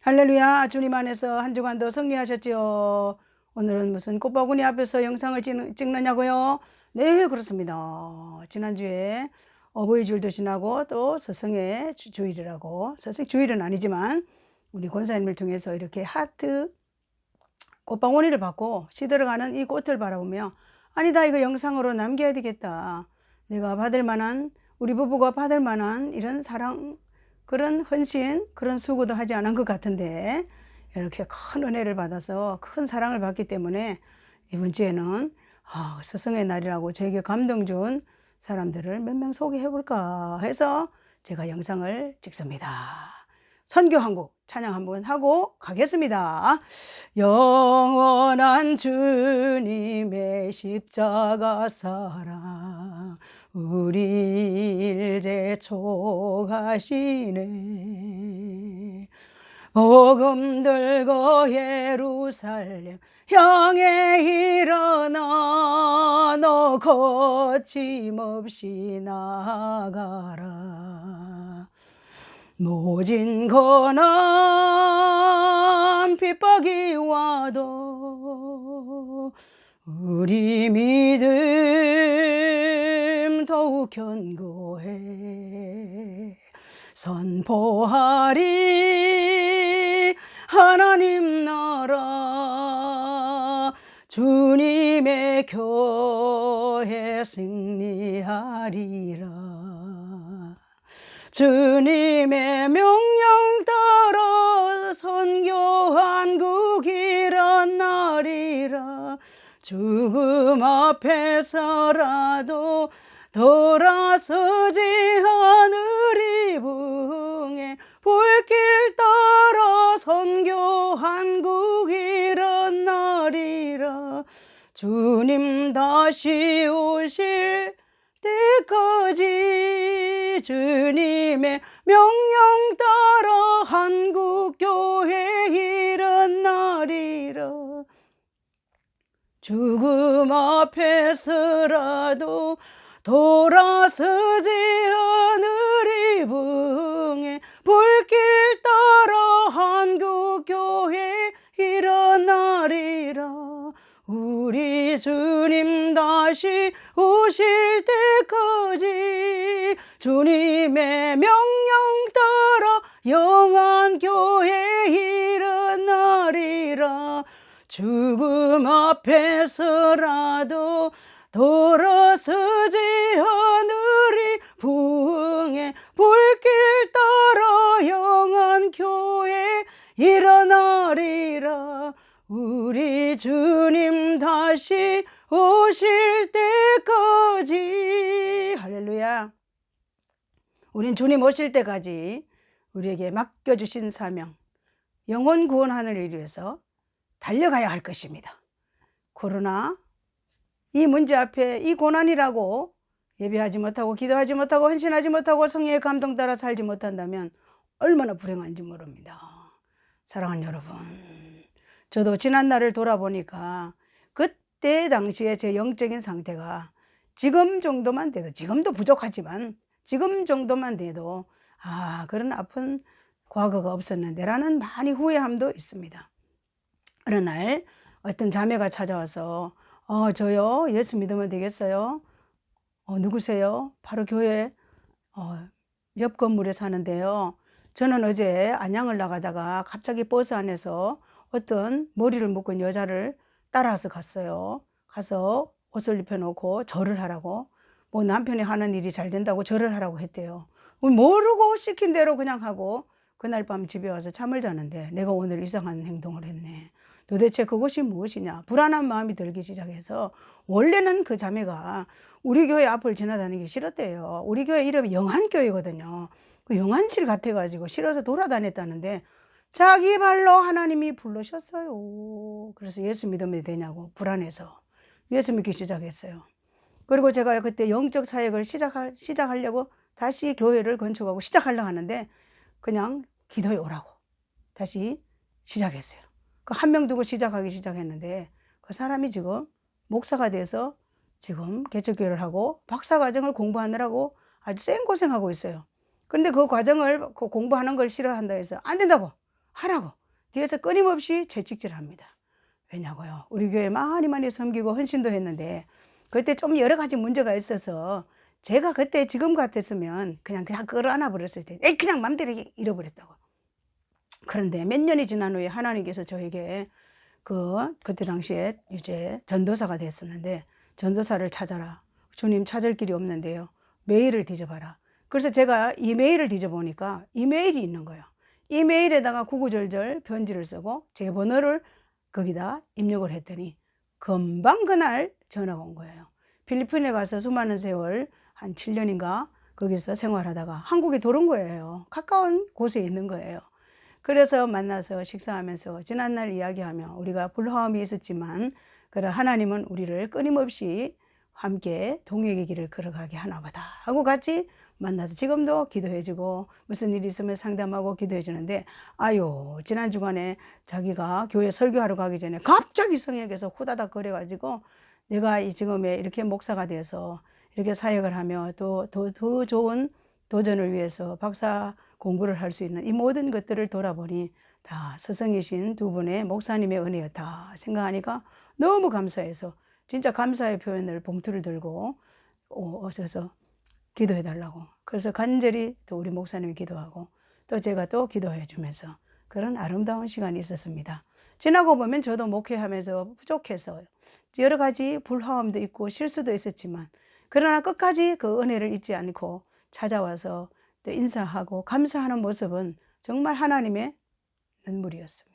할렐루야. 주님 안에서 한 주간도 승리하셨지요. 오늘은 무슨 꽃바구니 앞에서 영상을 찍느냐고요? 네, 그렇습니다. 지난주에 어버이 주일도 지나고 또 스승의 주일이라고, 스승 주일은 아니지만 우리 권사님을 통해서 이렇게 하트 꽃바구니를 받고 시들어가는 이 꽃을 바라보며, 아니다, 이거 영상으로 남겨야 되겠다. 내가 받을 만한, 우리 부부가 받을 만한 이런 사랑, 그런 헌신, 그런 수고도 하지 않은 것 같은데, 이렇게 큰 은혜를 받아서 큰 사랑을 받기 때문에 이번 주에는 스승의 날이라고 저에게 감동 준 사람들을 몇 명 소개해 볼까 해서 제가 영상을 찍습니다. 선교 한 곡 찬양 한번 하고 가겠습니다. 영원한 주님의 십자가 사랑 우리를 재촉하시네. 복음 들고 예루살렘 향해 일어나 너 거침없이 나가라. 모진 고난 핍박이 와도 우리 믿음 더욱 견고해 선포하리. 하나님 나라 주님의 교회 승리하리라. 주님의 명령 따라 선교한국 일어나리라. 죽음 앞에서라도 돌아서지 하늘이 부흥해 불길 따라 선교한국 일어나리라. 주님 다시 오실 때까지 주님의 명령 따라 한국교회 일어나리라. 죽음 앞에서라도 돌아서지 하늘이 부흥해 불길 따라 한국교회 일어나리라. 우리 주님 다시 오실 때까지 주님의 명령 따라 영원 교회 일어나리라. 죽음 앞에서라도 돌아서지 하늘이 부흥해 불길 따라 영원 교회 일어나리라. 우리 주님 다시 오실 때까지. 할렐루야. 우린 주님 오실 때까지 우리에게 맡겨주신 사명, 영혼 구원하는 일을 위해서 달려가야 할 것입니다. 그러나 이 문제 앞에 이 고난이라고 예배하지 못하고 기도하지 못하고 헌신하지 못하고 성령의 감동 따라 살지 못한다면 얼마나 불행한지 모릅니다. 사랑하는 여러분, 저도 지난 날을 돌아보니까 그때 당시에 제 영적인 상태가 지금 정도만 돼도, 지금도 부족하지만 지금 정도만 돼도 그런 아픈 과거가 없었는데 라는 많이 후회함도 있습니다. 어느 날 어떤 자매가 찾아와서 저요 예수 믿으면 되겠어요? 누구세요? 바로 교회 옆 건물에 사는데요. 저는 어제 안양을 나가다가 갑자기 버스 안에서 어떤 머리를 묶은 여자를 따라서 갔어요. 가서 옷을 입혀놓고 절을 하라고, 뭐 남편이 하는 일이 잘 된다고 절을 하라고 했대요. 모르고 시킨 대로 그냥 하고 그날 밤 집에 와서 잠을 자는데 내가 오늘 이상한 행동을 했네. 도대체 그것이 무엇이냐, 불안한 마음이 들기 시작해서, 원래는 그 자매가 우리 교회 앞을 지나다니기 싫었대요. 우리 교회 이름이 영한교회거든요. 그 영한실 같아가지고 싫어서 돌아다녔다는데 자기 발로 하나님이 부르셨어요. 그래서 예수 믿으면 되냐고 불안해서 예수 믿기 시작했어요. 그리고 제가 그때 영적 사역을 시작하려고 다시 교회를 건축하고 시작하려고 하는데 그냥 기도에 오라고 다시 시작했어요. 그 한 명 두고 시작했는데 그 사람이 지금 목사가 돼서 지금 개척교회를 하고 박사과정을 공부하느라고 아주 쌩고생하고 있어요. 그런데 그 과정을, 그 공부하는 걸 싫어한다 해서 안 된다고, 하라고 뒤에서 끊임없이 채찍질합니다. 왜냐고요? 우리 교회 많이 섬기고 헌신도 했는데 그때 좀 여러 가지 문제가 있어서 제가 그때 지금 같았으면 그냥 끌어안아 버렸을 때, 에이 그냥 맘대로 잃어버렸다고. 그런데 몇 년이 지난 후에 하나님께서 저에게 그때 당시에 이제 전도사가 됐었는데, 전도사를 찾아라. 주님 찾을 길이 없는데요. 메일을 뒤져봐라. 그래서 제가 이메일을 뒤져보니까 이메일이 있는 거예요. 이메일에다가 구구절절 편지를 쓰고 제 번호를 거기다 입력을 했더니 금방 그날 전화가 온 거예요. 필리핀에 가서 수많은 세월 한 7년인가 거기서 생활하다가 한국에 돌아온 거예요. 가까운 곳에 있는 거예요. 그래서 만나서 식사하면서 지난날 이야기하며 우리가 불화음이 있었지만 그래 하나님은 우리를 끊임없이 함께 동역의 길을 걸어가게 하나보다 하고 같이 만나서 지금도 기도해주고 무슨 일이 있으면 상담하고 기도해주는데, 아유 지난 주간에 자기가 교회 설교하러 가기 전에 갑자기 성역에서 후다닥 거려가지고 내가 이 지금에 이렇게 목사가 돼서 이렇게 사역을 하며 또 더 좋은 도전을 위해서 박사 공부를 할 수 있는 이 모든 것들을 돌아보니 다 스승이신 두 분의 목사님의 은혜였다 생각하니까 너무 감사해서 진짜 감사의 표현을 봉투를 들고 오셔서 기도해 달라고. 그래서 간절히 또 우리 목사님이 기도하고 또 제가 또 기도해 주면서 그런 아름다운 시간이 있었습니다. 지나고 보면 저도 목회하면서 부족해서 여러 가지 불화음도 있고 실수도 있었지만 그러나 끝까지 그 은혜를 잊지 않고 찾아와서 또 인사하고 감사하는 모습은 정말 하나님의 눈물이었습니다.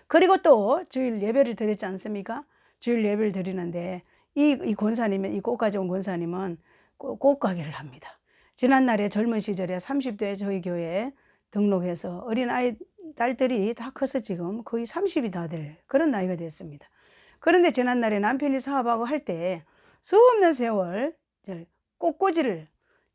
그리고 또 주일 예배를 드렸지 않습니까? 주일 예배를 드리는데 이 권사님은, 이 꽃가지 온 권사님은 꽃가게를 합니다. 지난날에 젊은 시절에 30대에 저희 교회에 등록해서 어린아이 딸들이 다 커서 지금 거의 30이 다 될 그런 나이가 됐습니다. 그런데 지난날에 남편이 사업하고 할 때 수없는 세월 꽃꽂이를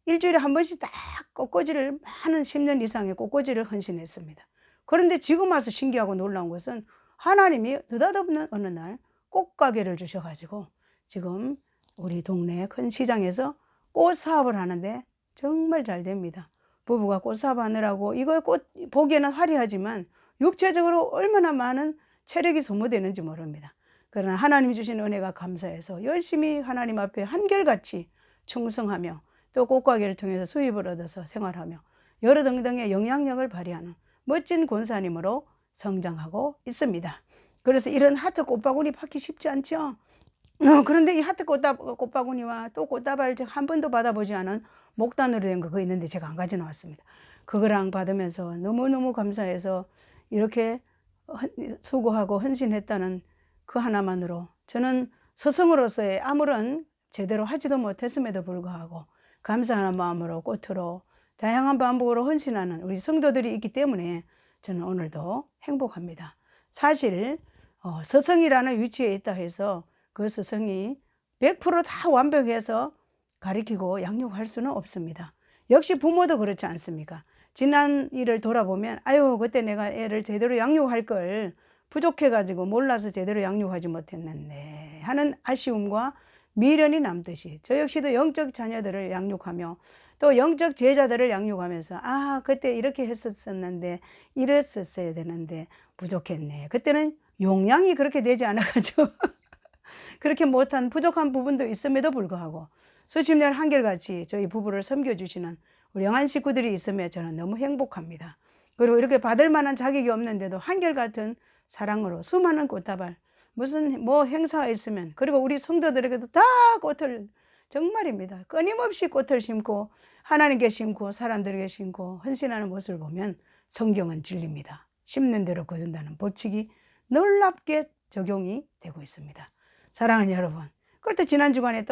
일주일에 한 번씩 딱 꽃꽂이를 많은 10년 이상의 꽃꽂이를 헌신했습니다. 그런데 지금 와서 신기하고 놀라운 것은 하나님이 느닷없는 어느 날 꽃가게를 주셔가지고 지금 우리 동네 큰 시장에서 꽃 사업을 하는데 정말 잘 됩니다. 부부가 꽃 사업 하느라고 이거 꽃 보기에는 화려하지만 육체적으로 얼마나 많은 체력이 소모되는지 모릅니다. 그러나 하나님이 주신 은혜가 감사해서 열심히 하나님 앞에 한결같이 충성하며 또 꽃가게를 통해서 수입을 얻어서 생활하며 여러 등등의 영향력을 발휘하는 멋진 권사님으로 성장하고 있습니다. 그래서 이런 하트 꽃바구니 받기 쉽지 않죠. 그런데 이 하트 꽃바구니와 또 꽃다발 한 번도 받아보지 않은 목단으로 된 거 있는데 제가 안 가져 나왔습니다. 그거랑 받으면서 너무너무 감사해서 이렇게 수고하고 헌신했다는 그 하나만으로 저는 스승으로서의 아무런 제대로 하지도 못했음에도 불구하고 감사하는 마음으로 꽃으로 다양한 방법으로 헌신하는 우리 성도들이 있기 때문에 저는 오늘도 행복합니다. 사실 스승이라는 위치에 있다 해서 그 스승이 100%다 완벽해서 가르치고 양육할 수는 없습니다. 역시 부모도 그렇지 않습니까? 지난 일을 돌아보면 아유 그때 내가 애를 제대로 양육할 걸 부족해가지고 몰라서 제대로 양육하지 못했는데 하는 아쉬움과 미련이 남듯이 저 역시도 영적 자녀들을 양육하며 또 영적 제자들을 양육하면서 아 그때 이렇게 했었었는데 이랬었어야 되는데 부족했네. 그때는 용량이 그렇게 되지 않아가지고 그렇게 못한 부족한 부분도 있음에도 불구하고 수십 년 한결같이 저희 부부를 섬겨주시는 우리 영안 식구들이 있음에 저는 너무 행복합니다. 그리고 이렇게 받을 만한 자격이 없는데도 한결같은 사랑으로 수많은 꽃다발 무슨 행사가 있으면 그리고 우리 성도들에게도 다 꽃을 정말입니다. 끊임없이 꽃을 심고 하나님께 심고 사람들에게 심고 헌신하는 모습을 보면 성경은 진리입니다. 심는 대로 거둔다는 법칙이 놀랍게 적용이 되고 있습니다. 사랑하는 여러분, 그것도 지난 주간에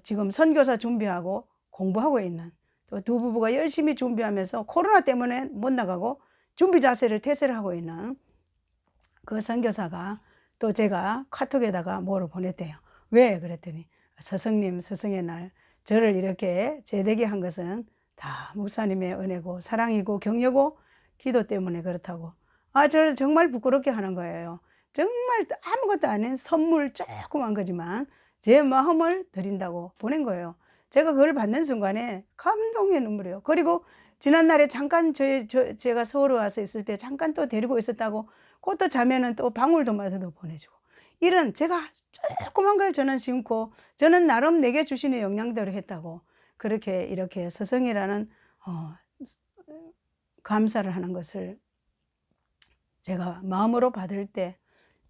지금 선교사 준비하고 공부하고 있는 또 두 부부가 열심히 준비하면서 코로나 때문에 못 나가고 준비 자세를 태세를 하고 있는 그 선교사가 또 제가 카톡에다가 뭐를 보냈대요. 왜? 그랬더니 스승님 스승의 날 저를 이렇게 제되게 한 것은 다 목사님의 은혜고 사랑이고 격려고 기도 때문에 그렇다고. 저를 정말 부끄럽게 하는 거예요. 정말 아무것도 아닌 선물 조그만 거지만 제 마음을 드린다고 보낸 거예요. 제가 그걸 받는 순간에 감동의 눈물이에요. 그리고 지난날에 잠깐 제가 서울에 와서 있을 때 잠깐 또 데리고 있었다고 그것도 자매는 또 방울토마토도 보내주고, 이런 제가 조그만 걸 저는 심고 저는 나름 내게 주시는 영양대로 했다고, 그렇게 이렇게 서성이라는 감사를 하는 것을 제가 마음으로 받을 때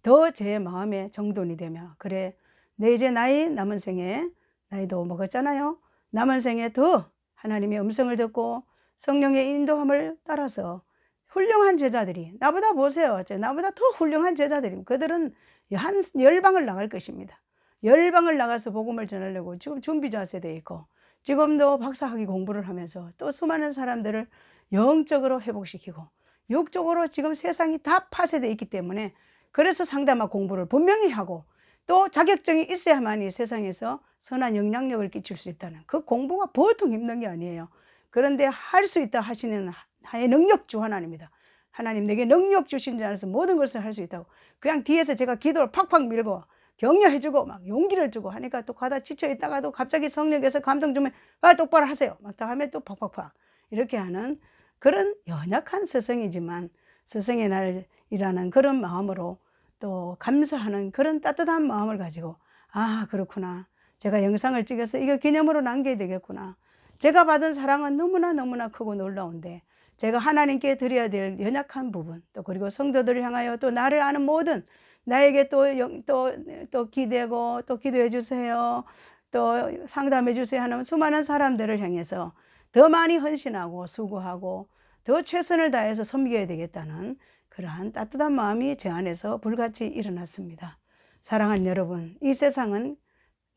더 제 마음에 정돈이 되며, 그래 내 이제 나이 남은 생에 나이도 먹었잖아요. 남은 생에 더 하나님의 음성을 듣고 성령의 인도함을 따라서 훌륭한 제자들이, 나보다 보세요, 나보다 더 훌륭한 제자들이, 그들은 한 열방을 나갈 것입니다. 열방을 나가서 복음을 전하려고 지금 준비 자세되어 있고, 지금도 박사학위 공부를 하면서 또 수많은 사람들을 영적으로 회복시키고, 육적으로 지금 세상이 다 파쇄되어 있기 때문에, 그래서 상담학 공부를 분명히 하고 또 자격증이 있어야만이 세상에서 선한 영향력을 끼칠 수 있다는, 그 공부가 보통 힘든 게 아니에요. 그런데 할 수 있다 하시는 하의 능력주 하나님입니다. 하나님 내게 능력 주신 줄 알아서 모든 것을 할 수 있다고, 그냥 뒤에서 제가 기도를 팍팍 밀고 격려해주고 막 용기를 주고 하니까, 또 가다 지쳐 있다가도 갑자기 성령께서 감동 주면 똑바로 하세요 막 다 하면 또 팍팍팍 이렇게 하는 그런 연약한 스승이지만, 스승의 날이라는 그런 마음으로 또 감사하는 그런 따뜻한 마음을 가지고, 아 그렇구나, 제가 영상을 찍어서 이거 기념으로 남겨야 되겠구나, 제가 받은 사랑은 너무나 크고 놀라운데 제가 하나님께 드려야 될 연약한 부분, 또 그리고 성도들을 향하여 또 나를 아는 모든, 나에게 또 기대고 또 기도해 주세요, 또 상담해 주세요 하는 수많은 사람들을 향해서 더 많이 헌신하고 수고하고 더 최선을 다해서 섬겨야 되겠다는 그러한 따뜻한 마음이 제 안에서 불같이 일어났습니다. 사랑하는 여러분, 이 세상은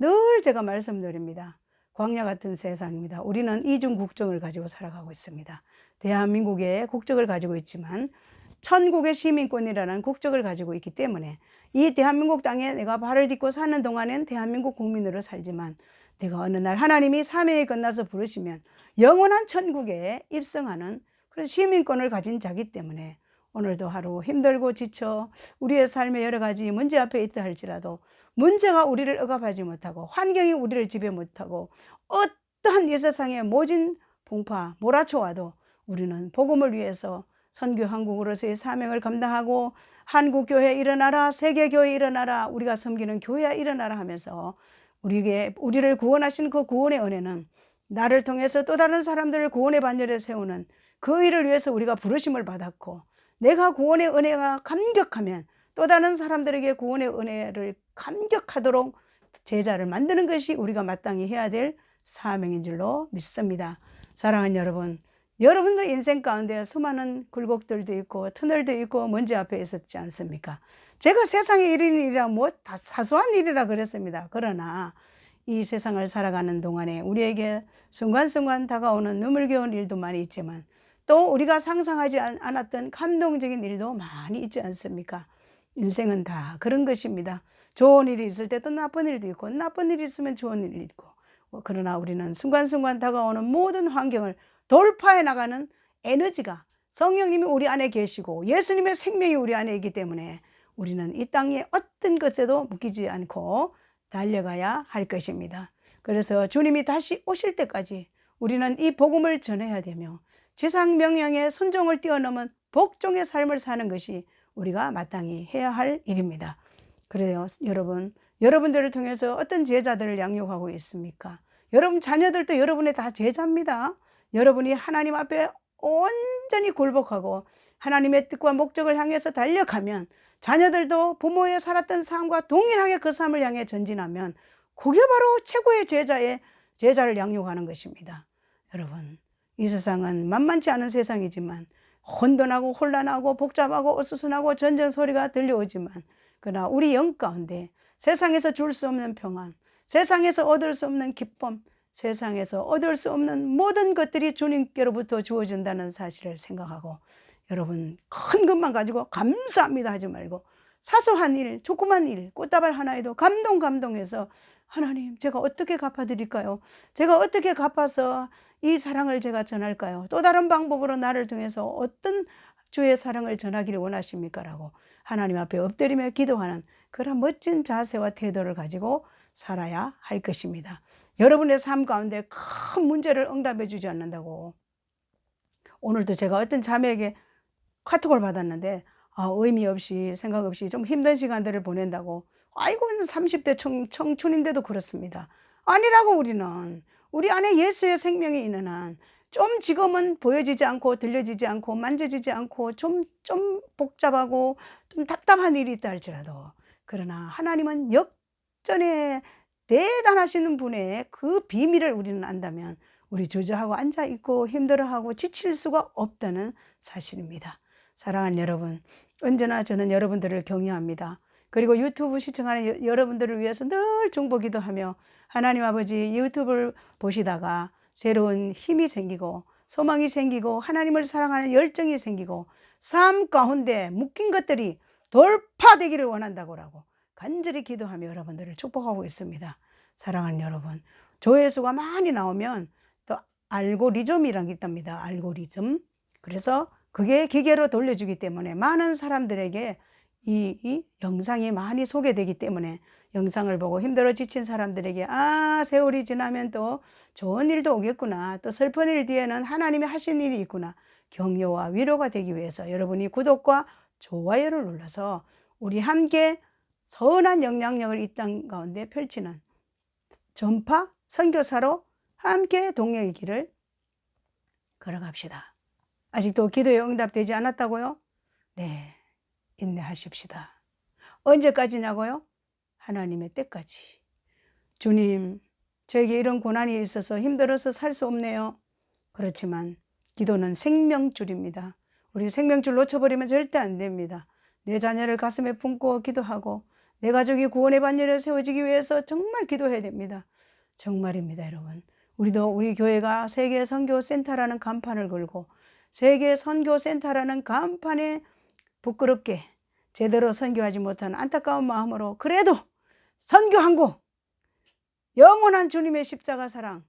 늘 제가 말씀드립니다. 광야 같은 세상입니다. 우리는 이중 국적을 가지고 살아가고 있습니다. 대한민국의 국적을 가지고 있지만 천국의 시민권이라는 국적을 가지고 있기 때문에, 이 대한민국 땅에 내가 발을 딛고 사는 동안엔 대한민국 국민으로 살지만, 내가 어느 날 하나님이 사명이 끝나서 부르시면 영원한 천국에 입성하는 그런 시민권을 가진 자기 때문에, 오늘도 하루 힘들고 지쳐 우리의 삶에 여러 가지 문제 앞에 있다 할지라도 문제가 우리를 억압하지 못하고 환경이 우리를 지배 못하고 어떠한 이 세상의 모진 풍파 몰아쳐와도 우리는 복음을 위해서 선교 한국으로서의 사명을 감당하고, 한국교회 일어나라, 세계교회 일어나라, 우리가 섬기는 교회야 일어나라 하면서 우리를 구원하신 그 구원의 은혜는 나를 통해서 또 다른 사람들을 구원의 반열에 세우는 그 일을 위해서 우리가 부르심을 받았고, 내가 구원의 은혜가 감격하면 또 다른 사람들에게 구원의 은혜를 감격하도록 제자를 만드는 것이 우리가 마땅히 해야 될 사명인 줄로 믿습니다. 사랑하는 여러분, 여러분도 인생 가운데 수많은 굴곡들도 있고 터널도 있고 문제 앞에 있었지 않습니까? 제가 세상의 일인이라 뭐 다 사소한 일이라 그랬습니다. 그러나 이 세상을 살아가는 동안에 우리에게 순간순간 다가오는 눈물겨운 일도 많이 있지만, 또 우리가 상상하지 않았던 감동적인 일도 많이 있지 않습니까? 인생은 다 그런 것입니다. 좋은 일이 있을 때도 나쁜 일도 있고, 나쁜 일이 있으면 좋은 일이 있고, 그러나 우리는 순간순간 다가오는 모든 환경을 돌파해 나가는 에너지가 성령님이 우리 안에 계시고 예수님의 생명이 우리 안에 있기 때문에, 우리는 이 땅의 어떤 것에도 묶이지 않고 달려가야 할 것입니다. 그래서 주님이 다시 오실 때까지 우리는 이 복음을 전해야 되며, 지상 명령의 순종을 뛰어넘은 복종의 삶을 사는 것이 우리가 마땅히 해야 할 일입니다. 그래요, 여러분들을 통해서 어떤 제자들을 양육하고 있습니까? 여러분 자녀들도 여러분의 다 제자입니다. 여러분이 하나님 앞에 온전히 굴복하고 하나님의 뜻과 목적을 향해서 달려가면, 자녀들도 부모의 살았던 삶과 동일하게 그 삶을 향해 전진하면, 그게 바로 최고의 제자를 양육하는 것입니다. 여러분, 이 세상은 만만치 않은 세상이지만 혼돈하고 혼란하고 복잡하고 어수선하고 전쟁 소리가 들려오지만, 그러나 우리 영 가운데 세상에서 줄 수 없는 평안, 세상에서 얻을 수 없는 기쁨, 세상에서 얻을 수 없는 모든 것들이 주님께로부터 주어진다는 사실을 생각하고, 여러분 큰 것만 가지고 감사합니다 하지 말고, 사소한 일, 조그만 일, 꽃다발 하나에도 감동해서, 하나님 제가 어떻게 갚아드릴까요? 제가 어떻게 갚아서 이 사랑을 제가 전할까요? 또 다른 방법으로 나를 통해서 어떤 주의 사랑을 전하기를 원하십니까? 라고 하나님 앞에 엎드리며 기도하는 그런 멋진 자세와 태도를 가지고 살아야 할 것입니다. 여러분의 삶 가운데 큰 문제를 응답해 주지 않는다고 오늘도 제가 어떤 자매에게 카톡을 받았는데 의미 없이 생각 없이 좀 힘든 시간들을 보낸다고. 아이고 30대 청춘인데도 그렇습니다. 아니라고. 우리 안에 예수의 생명이 있는 한 좀 지금은 보여지지 않고 들려지지 않고 만져지지 않고 좀 복잡하고 좀 답답한 일이 있다 할지라도, 그러나 하나님은 역전에 대단하시는 분의 그 비밀을 우리는 안다면 우리 주저하고 앉아있고 힘들어하고 지칠 수가 없다는 사실입니다. 사랑하는 여러분, 언제나 저는 여러분들을 격려합니다. 그리고 유튜브 시청하는 여러분들을 위해서 늘 중보기도하며, 하나님 아버지 유튜브를 보시다가 새로운 힘이 생기고 소망이 생기고 하나님을 사랑하는 열정이 생기고 삶 가운데 묶인 것들이 돌파되기를 원한다고 간절히 기도하며 여러분들을 축복하고 있습니다. 사랑하는 여러분, 조회수가 많이 나오면 또 알고리즘이란 게 있답니다. 알고리즘. 그래서 그게 기계로 돌려주기 때문에 많은 사람들에게 이 영상이 많이 소개되기 때문에 영상을 보고 힘들어 지친 사람들에게 세월이 지나면 또 좋은 일도 오겠구나, 또 슬픈 일 뒤에는 하나님이 하신 일이 있구나, 격려와 위로가 되기 위해서 여러분이 구독과 좋아요를 눌러서 우리 함께 선한 영향력을 이 땅 가운데 펼치는 전파 선교사로 함께 동행의 길을 걸어갑시다. 아직도 기도에 응답되지 않았다고요? 네, 인내하십시다. 언제까지냐고요? 하나님의 때까지. 주님, 저에게 이런 고난이 있어서 힘들어서 살 수 없네요. 그렇지만 기도는 생명줄입니다. 우리 생명줄 놓쳐버리면 절대 안 됩니다. 내 자녀를 가슴에 품고 기도하고 내 가족이 구원의 반열에 세워지기 위해서 정말 기도해야 됩니다. 정말입니다, 여러분. 우리도 우리 교회가 세계 선교센터라는 간판을 걸고 세계 선교센터라는 간판에 부끄럽게 제대로 선교하지 못한 안타까운 마음으로 그래도 선교 한 곳, 영원한 주님의 십자가 사랑,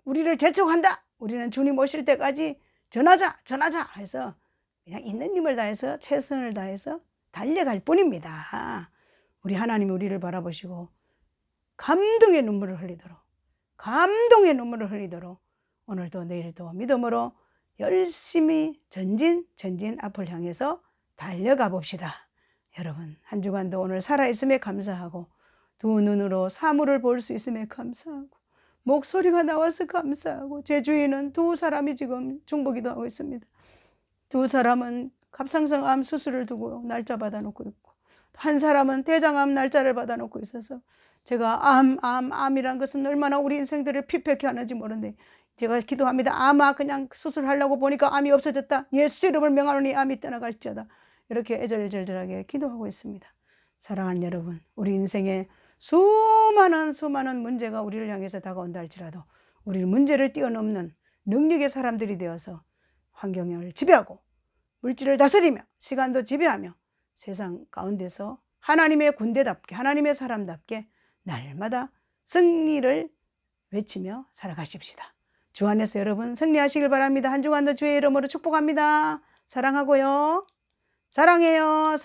우리를 재촉한다. 우리는 주님 오실 때까지 전하자 해서 그냥 있는 힘을 다해서 최선을 다해서 달려갈 뿐입니다. 우리 하나님이 우리를 바라보시고 감동의 눈물을 흘리도록 오늘도 내일도 믿음으로 열심히 전진 앞을 향해서 달려가 봅시다. 여러분, 한 주간도 오늘 살아있음에 감사하고 두 눈으로 사물을 볼 수 있음에 감사하고 목소리가 나와서 감사하고, 제 주위에는 두 사람이 지금 중보기도 하고 있습니다. 두 사람은 갑상선 암 수술을 두고 날짜 받아놓고 있고, 한 사람은 대장암 날짜를 받아놓고 있어서 제가 암이란 것은 얼마나 우리 인생들을 피폐케 하는지 모르는데 제가 기도합니다. 아마 그냥 수술하려고 보니까 암이 없어졌다. 예수 이름을 명하노니 암이 떠나갈지어다. 이렇게 애절절절하게 기도하고 있습니다. 사랑하는 여러분, 우리 인생에 수많은 문제가 우리를 향해서 다가온다 할지라도 우리는 문제를 뛰어넘는 능력의 사람들이 되어서 환경을 지배하고 물질을 다스리며 시간도 지배하며 세상 가운데서 하나님의 군대답게, 하나님의 사람답게 날마다 승리를 외치며 살아가십시다. 주 안에서 여러분 승리하시길 바랍니다. 한 주간도 주의 이름으로 축복합니다. 사랑하고요. 사랑해요.